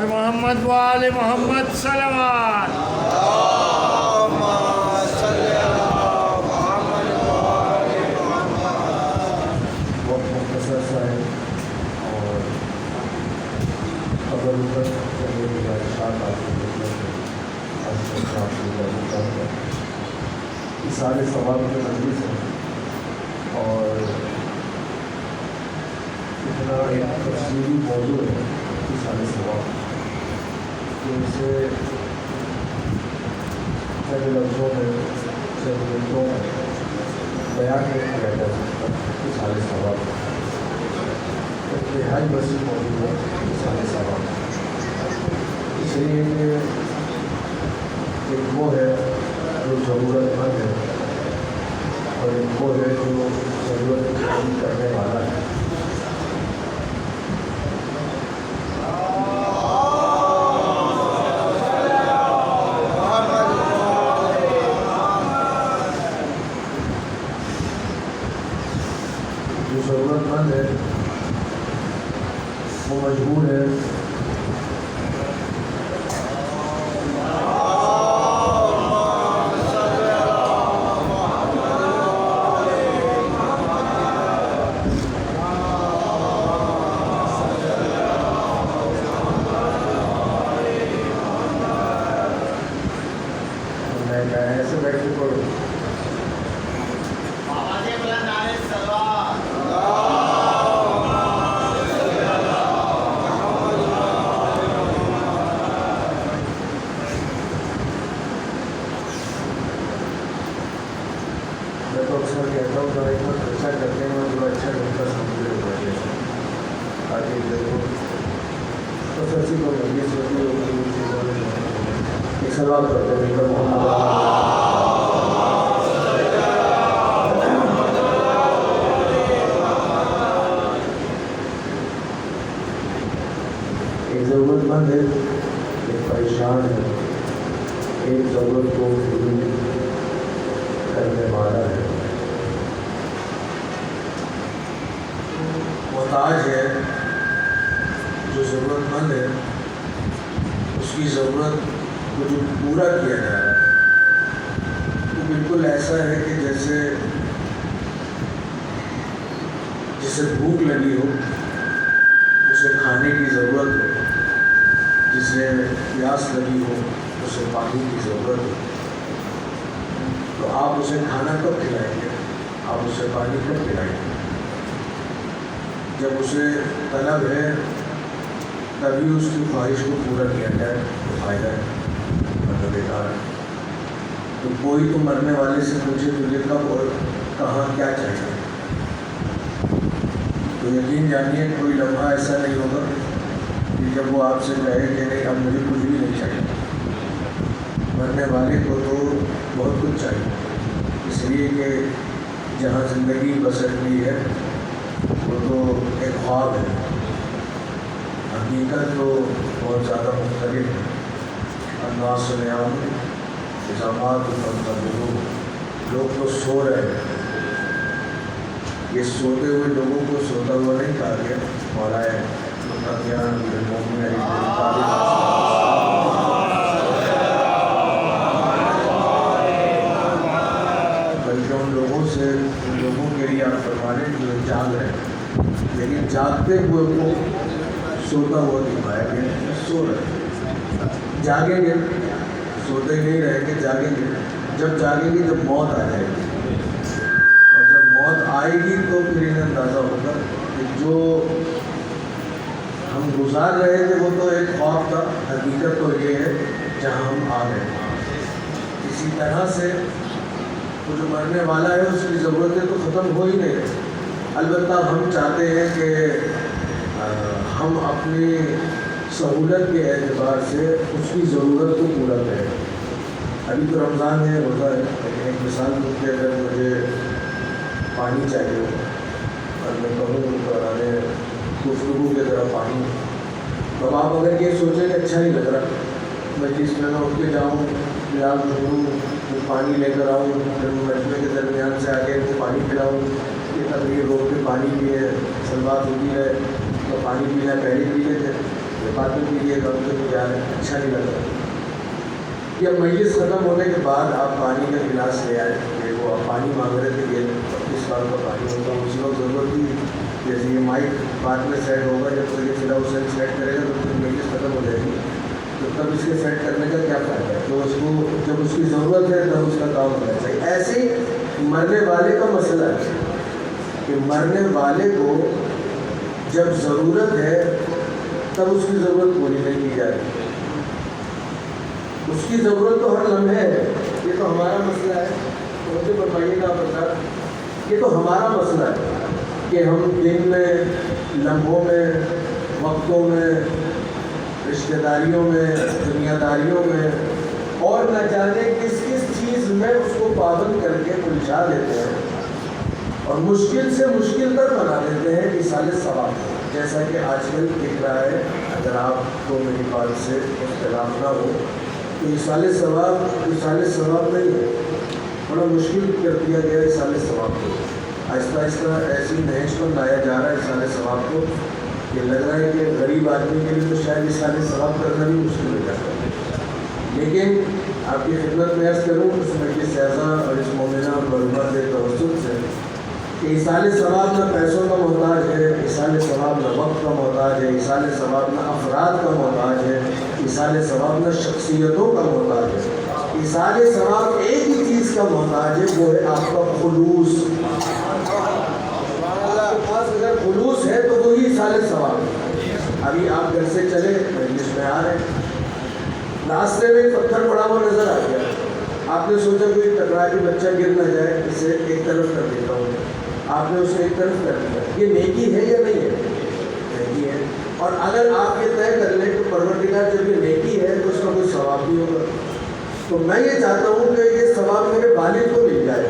محمد وآل محمد صلوات سارے ثواب کے مجلس ہیں اور اتنا ایک تفصیلی موضوع ہے کہ سارے ثواب ان سے چند لفظوں میں چند منٹوں میں بیان نہیں کیا جا سکتا کہ سارے ثواب انتہائی وسیع موضوع ہے کہ سارے ثواب اس لیے کہ ایک وہ ہے جو ضرورت مند ہے اور ایک وہ ہے جو ضرورت پوری کرنے والا ہے. جو ضرورت مند ہے وہ مجبور ہے ایسے بیٹھ کے پڑھو. میں تو اکثر کہتا ہوں کہ اتنا خرچہ کرتے ہیں اور جو اچھا ڈاکٹر سمجھ رہے تاکہ دیکھو تو سچی کو یہ سوچی ہوگی ایک سوال کرتے ہیں کہ ایک ضرورت مند ہے، ایک پریشان ہے، ایک ضرورت کو پوری کرنے والا ہے. محتاج ہے جو ضرورت مند ہے، اس کی ضرورت کو جو پورا کیا جا رہا ہے وہ بالکل ایسا ہے کہ جسے بھوک لگی ہو، اسے کھانے کی ضرورت ہو، جسے پیاس لگی ہو، اسے پانی کی ضرورت ہو. تو آپ اسے کھانا کب کھلائیں گے؟ آپ اسے پانی کب پلائیں گے؟ جب اسے طلب ہے تبھی اس کی خواہش کو پورا کیا جائے تو فائدہ ہے، مطلب بیکار ہے. تو کوئی تو مرنے والے سے پوچھے تجھے کب اور کہاں کیا چاہیے، تو یقین جانیے کوئی لمحہ ایسا نہیں ہوگا کہ جب وہ آپ سے کہے کہ نہیں اب مجھے کچھ بھی نہیں چاہیے. مرنے والے کو تو بہت کچھ چاہیے، اس لیے کہ جہاں زندگی بسر ہوئی ہے وہ تو ایک خواب ہے، حقیقت تو بہت زیادہ مختلف ہے. الناس نیام الزامات لوگ تو سو رہے ہیں. یہ سوتے ہوئے لوگوں کو سوتا ہوا نہیں کہا گیا. مولانا متقیان المومن علی بن طالب ان لوگوں کے لیے آپ فرمانے جو جاگ رہے ہیں، لیکن جاگتے ہوئے کو سوتا ہوا دکھایا گیا. سو رہے جاگیں گے، سوتے نہیں رہیں گے، جاگیں گے. جب جاگیں گے جب موت آ جائے گی، اور جب موت آئے گی تو پھر انہیں اندازہ ہوگا کہ جو ہم گزار رہے تھے وہ تو ایک خواب تھا، حقیقت تو یہ ہے جہاں ہم آ گئے. اسی طرح سے وہ جو مرنے والا ہے اس کی ضرورتیں تو ختم ہو ہی نہیں رہی. البتہ ہم چاہتے ہیں کہ ہم اپنی سہولت کے اعتبار سے اس کی ضرورت کو پورا کریں. ابھی تو رمضان ہے، روزہ ہے، لیکن ایک مثال کے اگر مجھے پانی چاہیے اور میں کہوں دوران گفتگو کی طرح پانی، تو آپ اگر یہ سوچیں کہ اچھا نہیں لگ رہا مجلس میں اٹھ کے جاؤں یا پھر پانی لے کر آؤں، پھر مجمع کے درمیان سے آگے وہ پانی پلاؤں، یہ تقریر روک کے پانی پیے، سلوات ہوتی ہے تو پانی پینا پہلے پی لیتے، یہ باتیں پیجیے کم سے کم یار اچھا نہیں لگ رہا. یہ مجلس ختم ہونے کے بعد آپ پانی کا گلاس لے آئے، دیکھو آپ پانی مانگ رہے تھے، یہ 25 سال کا پانی ہوتا ہے، اس وقت ضرورت تھی. جیسے یہ مائک بعد میں سیٹ ہوگا، جب تک یہ فی الحال سیٹ کرے گا تو پھر مجلس ختم ہو جائے گی. تو تب اس کے سیٹ کرنے کا کیا فائدہ ہے؟ تو اس کو جب اس کی ضرورت ہے تب اس کا کام ہونا چاہیے. ایسے ہی مرنے والے کا مسئلہ ہے کہ مرنے والے کو جب ضرورت ہے تب اس کی ضرورت پوری نہیں کی جاتی. اس کی ضرورت تو ہر لمحے ہے. یہ تو ہمارا مسئلہ ہے، تو مجھے بتائیے گا بتا، یہ تو ہمارا مسئلہ ہے کہ ہم دن میں، لمحوں میں، وقتوں میں، رشتہ داریوں میں، دنیا داریوں میں اور نہ جانے کس کس چیز میں اس کو پابند کر کے الجھا دیتے ہیں اور مشکل سے مشکل تر بنا دیتے ہیں ایصال ثواب. جیسا کہ آج کل دکھ رہا ہے، اگر آپ کو میری بات سے اختلاف نہ ہو تو ایصال ثواب نہیں ہے، بڑا مشکل کر دیا گیا ایصال ثواب کو. آہستہ آہستہ ایسی نہج پر لایا جا رہا ہے ایصال ثواب کو کہ لگ رہا ہے کہ غریب آدمی کے لیے تو شاید ایصال ثواب کرنا بھی مشکل ہو جاتا ہے. لیکن آپ کی خدمت میں عرض کروں اس مجلس اعزا اور اس مومنہ اور مرحومہ کے توسط سے کہ ایصال ثواب نہ پیسوں کا محتاج ہے، ایصال ثواب نہ وقت کا محتاج ہے، ایصال ثواب نہ افراد کا محتاج ہے، ایصال ثواب نہ شخصیتوں کا محتاج ہے. ایصال ثواب ایک ہی چیز کا محتاج ہے، وہ ہے آپ کا خلوص. آپ کے پاس اگر خلوص ہے تو وہی ایصال ثواب ہے. ابھی آپ گھر سے چلے مجلس میں آ رہے ہیں، راستے میں پتھر پڑا ہوا نظر آ گیا، آپ نے سوچا کوئی ٹکرا کے بچہ گر نہ جائے، اسے ایک طرف کر دیتا ہوں. آپ نے اسے ایک طرف کر دیا. یہ نیکی ہے یا نہیں ہے؟ نیکی ہے. اور اگر آپ یہ طے کر لیں کہ پروردگار جب یہ نیکی ہے تو اس کا کوئی ثواب بھی ہوگا. تو میں یہ چاہتا ہوں کہ یہ ثواب میرے والد کو مل جائے،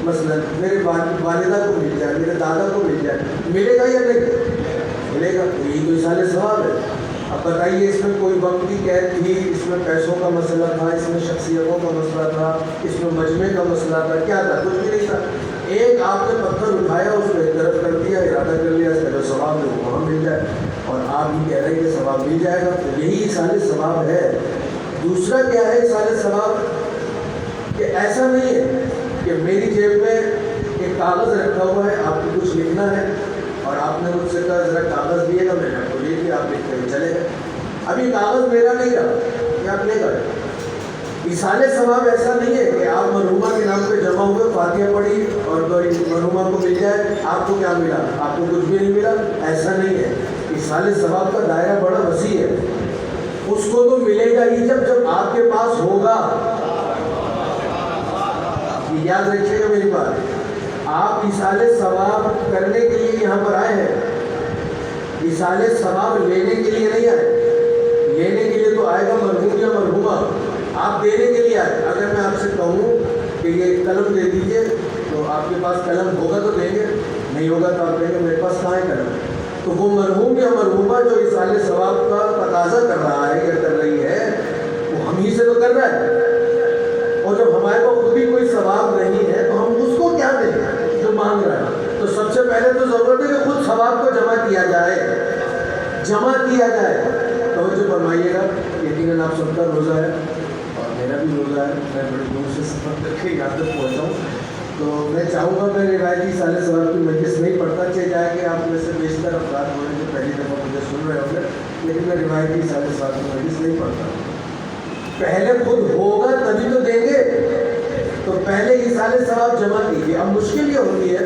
مثلا میرے والدہ کو مل جائے، میرے دادا کو مل جائے. ملے گا یا نہیں ملے گا؟ یہی تو ایصال ثواب ہے. اب بتائیے اس میں کوئی وقت کی قید تھی، اس میں پیسوں کا مسئلہ تھا، اس میں شخصیتوں کا مسئلہ تھا، اس میں مجمع کا مسئلہ تھا، کیا تھا؟ کچھ بھی نہیں تھا. ایک آپ نے پتھر اٹھایا، اس کو ایک طرف کر دیا، ارادہ کر لیا اس کا جو ثواب ہے وہ وہاں مل جائے، اور آپ یہ کہہ رہے ہیں کہ ثواب مل جائے گا. تو یہی ایصال ثواب ہے. دوسرا کیا ہے ایصال ثواب؟ کہ ایسا نہیں ہے کہ میری جیب میں ایک کاغذ رکھا ہوا ہے، آپ کو کچھ لکھنا ہے اور آپ نے مجھ سے کہا ذرا کاغذ دیے گا، میں نے آپ کو لے دیا، آپ لکھ کر چلے گئے. ابھی کاغذ میرا نہیں رہا کہ آپ لے گئے. ایصال ثواب ایسا نہیں ہے کہ آپ مرحومہ کے نام پہ جمع ہوئے، فاتحہ پڑھی اور مرحومہ کو مل جائے، آپ کو کیا ملا؟ آپ کو کچھ بھی نہیں ملا. ایسا نہیں ہے. ایصال ثواب کا دائرہ بڑا وسیع ہے. اس کو تو ملے گا ہی جب آپ کے پاس ہوگا. یاد رکھیے گا میری بات. آپ ایصال ثواب کرنے کے لیے یہاں پر آئے ہیں، ایصال ثواب لینے کے لیے نہیں آئے. لینے کے لیے تو آئے گا مرحوم یا مرحومہ، آپ دینے کے لیے آئے. اگر میں آپ سے کہوں کہ یہ قلم دے دیجئے تو آپ کے پاس قلم ہوگا تو دیں گے، نہیں ہوگا تو آپ کہیں گے میرے پاس کہاں ہے قلم. تو وہ مرحوم یا مرحومہ جو ایصال ثواب کا تقاضا کر رہا ہے یا کر رہی ہے، وہ ہم ہی سے تو کر رہا ہے. اور جب ہمارے کو خود ہی کوئی ثواب نہیں ہے تو ہم اس کو کیا دیں گے جو مانگ رہا ہے. تو سب سے پہلے تو ضرورت ہے کہ خود ثواب کو جمع کیا جائے. توجہ فرمائیے گا. یقیناً آپ سب کا روزہ ہے اور میرا بھی روزہ ہے. میں بڑے دور سے سفر کر کے یہاں تک پہنچا ہوں، تو میں چاہوں گا میں روایتی ایصال ثواب کی مجلس نہیں پڑھتا. چاہے جائے کہ آپ میں سے بیشتر افراد ہو رہے ہیں جو پہلی دفعہ مجھے سن رہے ہوں گے، لیکن میں روایتی ایصال ثواب کی مجلس نہیں پڑھتا. پہلے خود ہوگا تبھی تو دیں گے. تو پہلے ایصال ثواب جمع کیجیے. اب مشکل یہ ہوتی ہے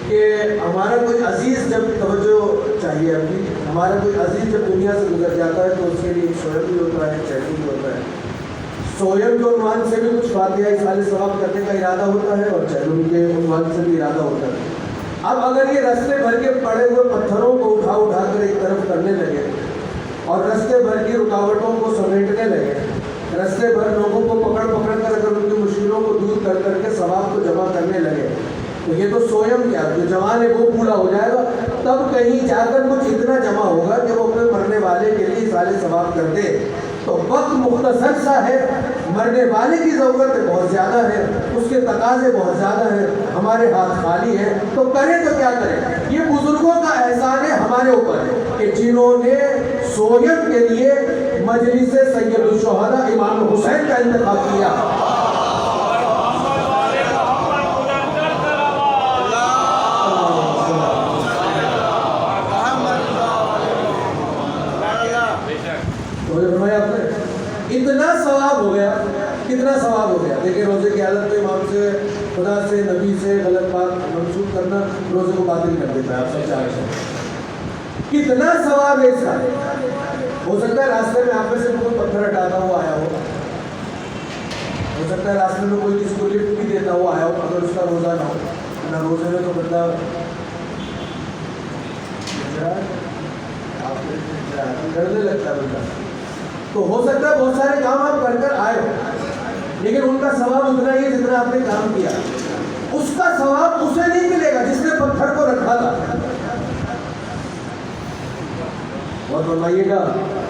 کہ ہمارا کوئی عزیز جب توجہ چاہیے اپنی، ہمارا کوئی عزیز جب دنیا سے گزر جاتا ہے تو اس کے لیے سویم بھی ہوتا ہے، چہل بھی ہوتا ہے. سویم کے عنوان سے بھی کچھ فاتحہ ایصال ثواب کرنے کا ارادہ ہوتا ہے اور چہلم کے عنوان سے بھی ارادہ ہوتا ہے. اب اگر یہ رستے بھر کے پڑے ہوئے پتھروں کو اٹھا کر ایک طرف کرنے لگے اور رستے بھر کی رکاوٹوں کو سمیٹنے لگے، رستے بھر لوگوں کو پکڑ کر اگر ان کی مشکلوں کو دور کر کے ثواب کو جمع کرنے لگے، تو یہ تو سویم کیا جو جوان ہے وہ پورا ہو جائے گا. تب کہیں جا کر کچھ اتنا جمع ہوگا کہ وہ اپنے مرنے والے کے لیے ایصال ثواب کر دے. تو وقت مختصر سا ہے، مرنے والے کی ضرورتیں بہت زیادہ ہیں، اس کے تقاضے بہت زیادہ ہیں، ہمارے ہاتھ خالی ہیں. تو کریں تو کیا کریں؟ یہ بزرگوں کا احسان ہے ہمارے اوپر کہ جنہوں نے سویم کے لیے مجلس سید الشہداء امام حسین کا انتخاب کیا. اتنا ثواب ہو گیا، کتنا ثواب ہو گیا. دیکھیں روزے کی حالت میں امام سے، خدا سے، نبی سے غلط بات منسوخ کرنا روزے کو باطل کر دیتا ہے. آپ سب چاہ رہے ہیں کتنا ثواب ہے اس کا. ہو سکتا ہے راستے میں آپ میں سے کوئی پتھر ہٹاتا ہوا آیا ہو سکتا ہے راستے میں کوئی کسی کو لفٹ بھی دیتا ہوا آیا ہو، اگر اس کا روزہ نہ ہو. نہ روزے میں تو بندہ ڈرنے لگتا ہے بندہ. تو ہو ہو سکتا ہے بہت سارے کام آپ کر کر آئے ہو، لیکن ان کا ثواب اتنا ہی ہے جتنا آپ نے کام کیا. اس کا ثواب اسے نہیں ملے گا جس نے پتھر کو رکھا تھا. اور فرمائیے گا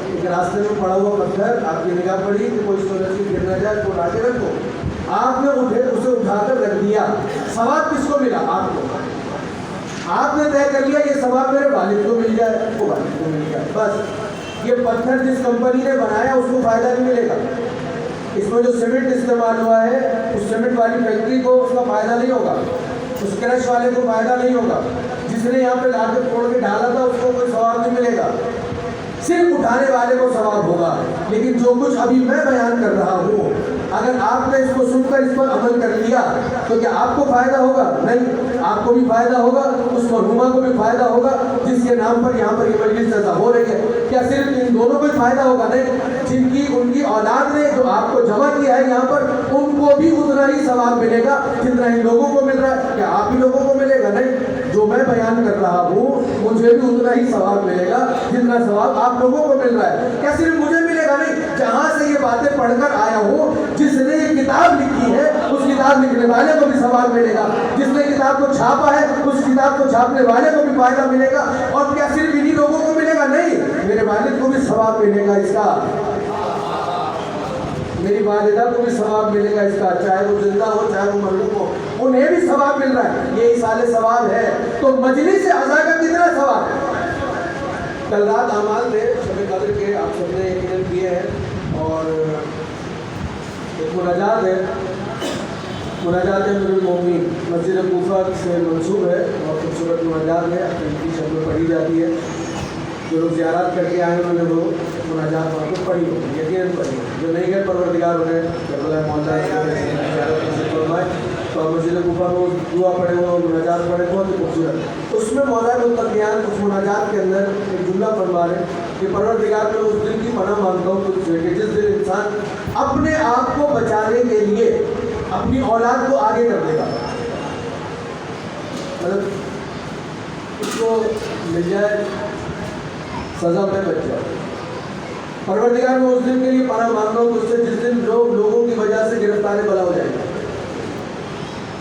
ایک راستے میں پڑا ہوا پتھر آپ کی نگاہ پڑی کہ کوئی سورج سے گر نہ جائے تو آگے رکھو، آپ نے اسے اٹھا کر رکھ دیا. ثواب کس کو ملا؟ آپ کو. آپ نے طے کر لیا یہ ثواب میرے والد کو مل جائے، وہ والد کو مل جائے، بس. یہ پتھر جس کمپنی نے بنایا اس کو فائدہ نہیں ملے گا. اس میں جو سیمنٹ استعمال ہوا ہے اس سیمنٹ والی فیکٹری کو اس کا فائدہ نہیں ہوگا، اس کرش والے کو فائدہ نہیں ہوگا، جس نے یہاں پہ لا کے توڑ کے ڈالا تھا اس کو کوئی ثواب نہیں ملے گا، صرف اٹھانے والے کو ثواب ہوگا. لیکن جو کچھ ابھی میں بیان کر رہا ہوں اگر آپ نے اس کو سن کر اس پر عمل کر لیا تو کیا آپ کو فائدہ ہوگا؟ نہیں، آپ کو بھی فائدہ ہوگا، اس مرحومہ کو بھی فائدہ ہوگا جس کے نام پر یہاں پر یہ مجلس ایسا ہو رہی ہے. کیا صرف ان دونوں کو فائدہ ہوگا؟ نہیں، جن کی ان کی اولاد نے جو آپ کو جمع کیا ہے یہاں پر ان کو بھی اتنا ہی ثواب ملے گا جتنا ان لوگوں کو مل رہا ہے. کیا آپ ہی لوگوں کو ملے گا؟ نہیں، جو میں بیان کر رہا ہوں مجھے بھی اتنا ہی ثواب ملے گا جتنا ثواب آپ لوگوں کو مل رہا ہے. کیا صرف مجھے ملے گا؟ نہیں، جہاں سے یہ باتیں پڑھ کر آیا ہوں جس نے یہ کتاب لکھی ہے اس کتاب لکھنے والے کو بھی ثواب ملے گا، جس نے کتاب کو چھاپا ہے اس کتاب کو چھاپنے والے کو بھی فائدہ ملے گا. اور کیا صرف انہی لوگوں کو ملے گا؟ نہیں، میرے والد کو بھی ثواب ملے گا اس کا، میری والدہ کو بھی ثواب ملے گا اس کا، چاہے وہ زندہ ہو چاہے وہ مرحوم ہو، انہیں بھی ثواب مل رہا ہے. یہ اصال ثواب ہے. تو مجلس اعضاء کا کتنا ثواب ہے؟ کل رات اعمال تھے شب قدر کے، آپ سب نے یقین کیے ہیں، اور ایک مناجات ہے، مناجات امیر المومنین مسجد کوفہ سے منسوب ہے اور خوبصورت مناجات ہے، اپنی شکل میں پڑھی جاتی ہے. جو لوگ زیارات کر کے آئے انہوں نے وہ مناجات وہاں پہ پڑھی ہوگی، یقیناً پڑھی ہوگی. جو نہیں گئے پروردگار انہیں کربلا مولا زیارت نصیب فرمائے. تو مسجد کوفہ میں وہ دعا پڑھے وہ مناجات پڑھے بہت ہی خوبصورت. اس میں مولا متقیان اس مناجات کے اندر ایک جملہ فرما رہے کہ پروردگار میں اس دل کی پناہ مانگتا ہوں تجھ سے کہ جس دل انسان اپنے آپ کو بچانے کے لیے اپنی اولاد کو آگے کر دے گا، مطلب اس کو مل جائے سزا میں بچ جائے. پروردگار میں اس دن کے لیے پناہ مانگتا ہوں اس سے جس دن لوگوں کی وجہ سے گرفتار بلا ہو جائے گا،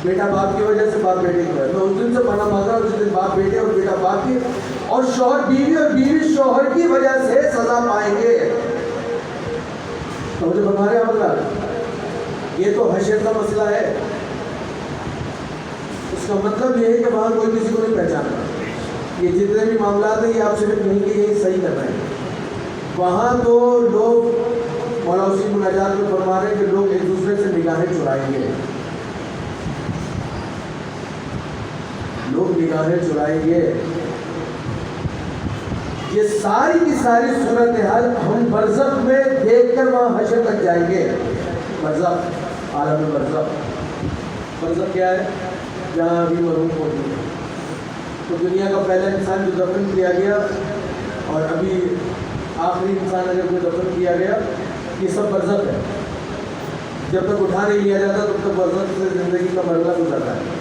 بیٹا باپ کی وجہ سے، باپ بیٹے کی وجہ سے. میں اس دن سے پناہ مانگ رہا ہوں جس دن باپ بیٹے اور بیٹا باپ کی اور شوہر بیوی اور بیوی شوہر کی وجہ سے سزا پائیں گے. تو مجھے بتا رہے مطلب یہ تو حشر کا مسئلہ ہے. اس کا مطلب یہ ہے کہ وہاں کوئی کسی کو نہیں پہچانتا. یہ جتنے بھی معاملات ہیں یہ آپ صرف نہیں کہ یہ صحیح کر رہے ہیں. وہاں تو لوگ مولا اسی مناجات میں فرما رہے ہیں کہ لوگ ایک دوسرے سے نگاہیں چرائیں گے، لوگ نگاہیں چرائیں گے. یہ ساری کی ساری صورتحال ہم برزخ میں دیکھ کر وہاں حشر تک جائیں گے. برزخ، عالم برزخ. برزخ کیا ہے؟ جہاں ابھی مرحوم ہوتی ہے. تو دنیا کا پہلا انسان جو دفن کیا گیا اور ابھی آخری انسان اگر کوئی دفن کیا گیا، یہ سب برزخ ہے. جب تک اٹھا نہیں لیا جاتا تب تک برزخ سے زندگی کا مرحلہ گزرتا ہے.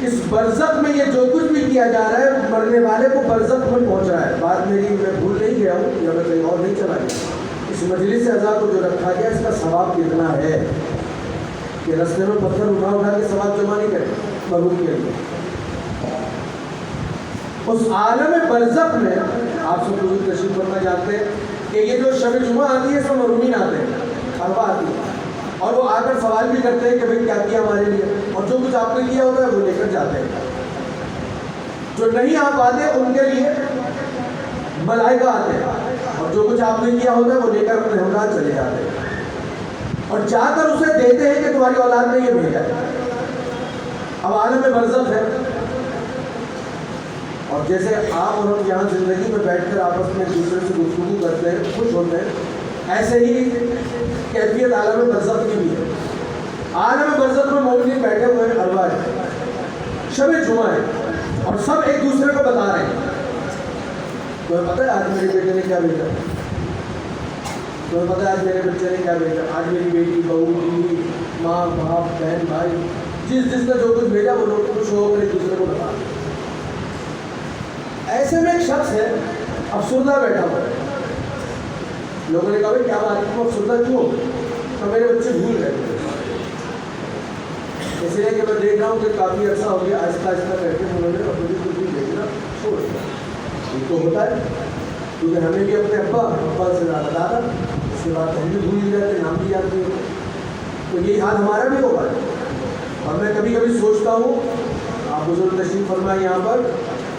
اس برزخ میں یہ جو کچھ بھی کیا جا رہا ہے مرنے والے کو برزخ میں پہنچ رہا ہے. بات میری میں بھول نہیں گیا ہوں یا میں کہیں اور نہیں چلا گیا. اس مجلس اعضاء کو جو رکھا گیا اس کا ثواب کتنا ہے کہ رستے میں پتھر اٹھا کے ثواب جمع نہیں کرے مرحوم کے لیے. اس عالم برزخ میں آپ سب حضور تشریف فرما جانتے ہیں کہ یہ جو شب جمعہ آتی ہے اس میں مرحومین آتے ہیں، اربع آتی ہے اور وہ آ کر سوال بھی کرتے ہیں کہ بھئی کیا کیا ہمارے لیے، اور جو کچھ آپ نے کیا ہوتا ہے وہ لے کر جاتے ہیں. جو نہیں آ پاتے ان کے لیے ملائکہ آتے ہیں اور جو کچھ آپ نے کیا ہوتا ہے وہ لے کر اپنے ہمراہ چلے جاتے ہیں اور جا کر اسے دیتے ہیں کہ تمہاری اولاد نے یہ بھیجا ہے. اب عالم میں برزخ ہے اور جیسے آپ اور ہم یہاں زندگی میں بیٹھ کر آپس میں دوسرے سے گفتگو کرتے ہیں، خوش ہوتے ہیں، ایسے ہی کیفیت عالم برزخ کی بھی ہے. عالم برزخ میں مومنین بیٹھے ہوئے ہیں، اربع ہے، شب جمعہ ہے اور سب ایک دوسرے کو بتا رہے ہیں. تمہیں پتہ ہے آج میرے بیٹے نے کیا بھیجا؟ تمہیں پتہ ہے آج میرے بچے نے کیا بھیجا؟ آج میری بیٹی، بہو، بیوی، ماں، باپ، بہن، بھائی، جس نے جو کچھ بھیجا وہ لوگ خوش ہو کر ایک دوسرے کو بتا رہے ہیں. ایسے میں ایک شخص ہے افسردہ بیٹھا ہوا ہے، لوگوں نے کہا بھائی کیا بات ہے تم افسردہ کیوں ہو؟ تو میرے بچے بھول گئے، اس لیے کہ میں دیکھ رہا ہوں کہ کافی عرصہ ہو گیا آہستہ آہستہ کر کے انہوں نے اپنی کچھ بھی بھیجنا چھوڑ دیا. یہ تو ہوتا ہے کیونکہ ہمیں بھی اپنے ابا سے زیادہ دادا، اس کے بعد ہم بھی بھول جاتے، نام بھی یاد نہیں ہوتے. تو یہی حال ہمارا بھی ہوگا. اور میں کبھی کبھی سوچتا ہوں، آپ بزرگ تشریف فرمائے یہاں پر،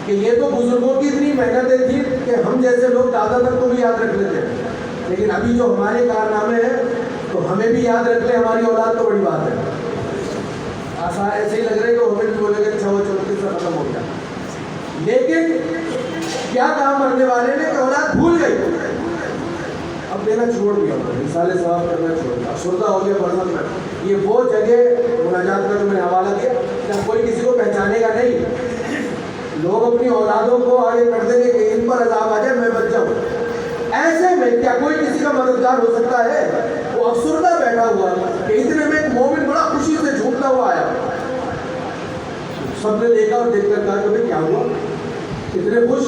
کہ یہ تو بزرگوں کی اتنی محنتیں تھیں کہ ہم جیسے لوگ دادا تک کو بھی یاد رکھ لیتے ہیں، لیکن ابھی جو ہمارے کارنامے ہیں تو ہمیں بھی یاد رکھ لیں ہماری اولاد تو بڑی بات ہے. آسان ایسے ہی لگ رہے کہ ہمیں بھی بولے گا اچھا وہ چلو کس سے ختم ہو گیا. لیکن کیا کہا مرنے والے نے کہ اولاد بھول گئی، اب دینا چھوڑ دیا، مثال ثواب کرنا چھوڑ دیا، افسردہ ہو گیا برزخ میں. یہ وہ جگہ مناجات کا جو میں نے حوالہ دیا جب کوئی کسی کو پہچانے گا نہیں. لوگ اپنی اولادوں کو آگے کر دیں گے کہ ان پر عذاب آ جائے میں بچ جاؤں. ایسے میں کیا کوئی کسی کا مددگار ہو سکتا ہے؟ وہ افسردہ بیٹھا ہوا کہ اتنے میں ایک مومن بڑا خوشی سے جھومتا ہوا آیا. سب نے دیکھا اور دیکھ کر کہا کہ بھائی کیا ہوا اتنے خوش؟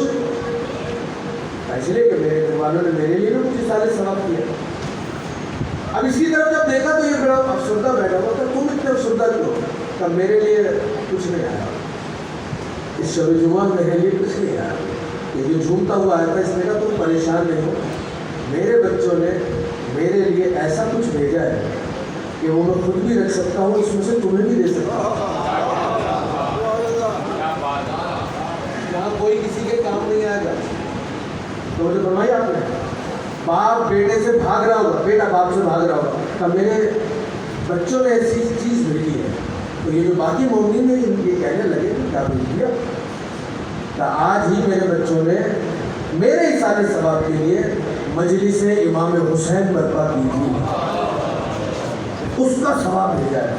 اس لیے کہ میرے گھر والوں نے میرے لیے بھی کچھ سارے ثواب کیا. اب اسی طرف جب دیکھا تو یہ بڑا افسردہ بیٹھا ہوا تھا. تم اتنے افسردہ کیوں؟ کہ میرے لیے کچھ نہیں آیا، اس شب جمعہ میرے لیے کچھ نہیں آیا. یہ جو جھومتا ہوا آیا تھا اس نے کہا تم پریشان نہیں ہو، میرے بچوں نے میرے لیے ایسا کچھ بھیجا ہے کہ وہ میں خود بھی رکھ سکتا ہوں، اس میں سے تمہیں بھی دے سکتا ہوں. یہاں کوئی کسی کے کام نہیں آئے گا. تو مجھے فرمایا آپ نے باپ بیٹے سے بھاگ رہا ہوگا، بیٹا باپ سے بھاگ رہا ہوگا کہ میرے بچوں نے ایسی چیز بھیجی ہے. تو یہ جو باقی مومنین ہیں یہ کہنے لگے کیا بھیج دیا؟ کہ آج ہی میرے بچوں نے میرے اِصالِ ثواب کے لیے مجلس امام حسین برپا کی تھی، اس کا ثواب بھیجا ہے.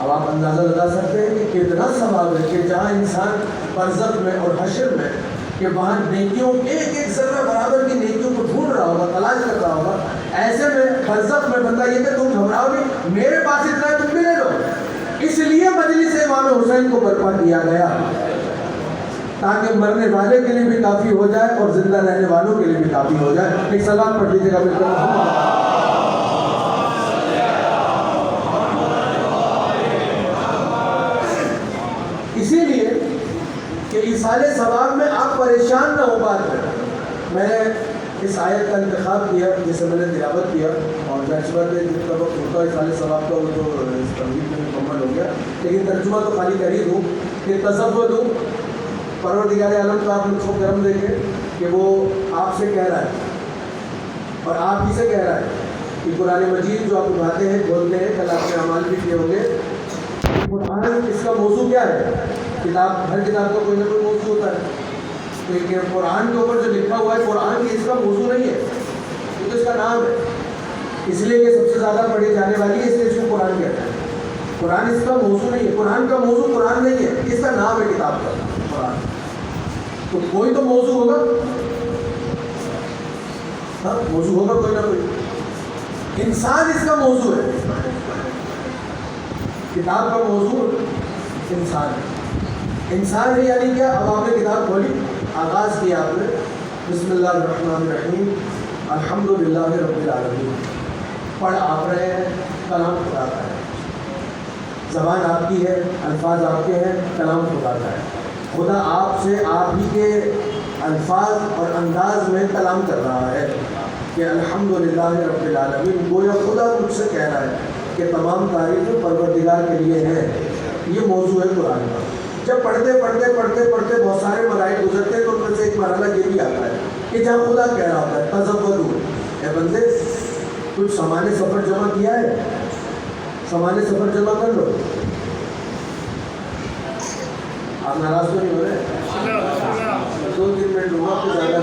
اب آپ اندازہ لگا سکتے ہیں کہ کتنا ثواب ہے کہ جہاں انسان برزخ میں اور حشر میں کہ وہاں نیکیوں ایک ایک ذرہ برابر کی نیکیوں کو ڈھونڈ رہا ہوگا، تلاش کر رہا ہوگا. ایسے میں برزخ میں بندہ یہ کہ تم گھبراؤ نہیں، میرے پاس اتنا ہے تم بھی لے لو. اس لیے مجلس امام حسین کو برپا کیا گیا تاکہ مرنے والے کے لیے بھی کافی ہو جائے اور زندہ رہنے والوں کے لیے بھی کافی ہو جائے. ایک سلام پڑھ لیجیے گا مل کر. اسی لیے کہ ایصال ثواب میں آپ پریشان نہ ہو بات کریں. میں نے اس آیت کا انتخاب کیا جسے میں نے تلاوت کیا اور ترجمہ پہ جتنا وقت ہوتا ہے ایصال ثواب کا وہ تو اس تمہید میں مکمل ہو گیا، لیکن ترجمہ تو خالی کر ہی دوں کہ تصور دوں پروردگار عالم کا آپ لطف و کرم دیکھیں کہ وہ آپ سے کہہ رہا ہے اور آپ ہی سے کہہ رہا ہے کہ قرآن مجید جو آپ اٹھاتے ہیں بولتے ہیں، کل آپ کے اعمال بھی کیے ہوں گے. قرآن اس کا موضوع کیا ہے؟ کتاب، ہر کتاب کا کوئی نہ کوئی موضوع ہوتا ہے. لیکن قرآن کے اوپر جو لکھا ہوا ہے قرآن کی اس کا موضوع نہیں ہے، یہ تو اس کا نام ہے. اس لیے کہ سب سے زیادہ پڑھی جانے والی ہے، اس لیے اس کو قرآن کہتا ہے. قرآن اس کا موضوع نہیں ہے، قرآن کا موضوع قرآن نہیں ہے، اس کا نام ہے کتاب کا قرآن. تو کوئی تو موضوع ہوگا، ہاں موضوع ہوگا کوئی نہ کوئی. انسان اس کا موضوع ہے، کتاب کا موضوع انسان ہے. انسان ہے یعنی کیا؟ اب آپ نے کتاب کھولی، آغاز کیا آپ نے بسم اللہ الرحمن الرحیم الحمدللہ رب العالمین. پڑھ آپ رہے ہیں، کلام خدا کا ہے، زبان آپ کی ہے، الفاظ آپ کے ہیں، کلام خدا کا ہے. خدا آپ سے آپ ہی کے الفاظ اور انداز میں کلام کر رہا ہے کہ الحمدللہ رب العالمین. گویا خدا مجھ سے کہہ رہا ہے کہ تمام تعریفیں پروردگار کے لیے ہیں. یہ موضوع ہے قرآن کا. جب پڑھتے پڑھتے پڑھتے پڑھتے بہت سارے مراحل گزرتے ہیں تو ان میں سے ایک مرحلہ یہ بھی آتا ہے کہ جہاں خدا کہہ رہا ہوتا ہے تزودوا، اے بندے کچھ سامان سفر جمع کیا ہے، سامان سفر جمع کر لو. آپ ناراض تو نہیں ہو رہے؟ 2-3 منٹ ہوا تو زیادہ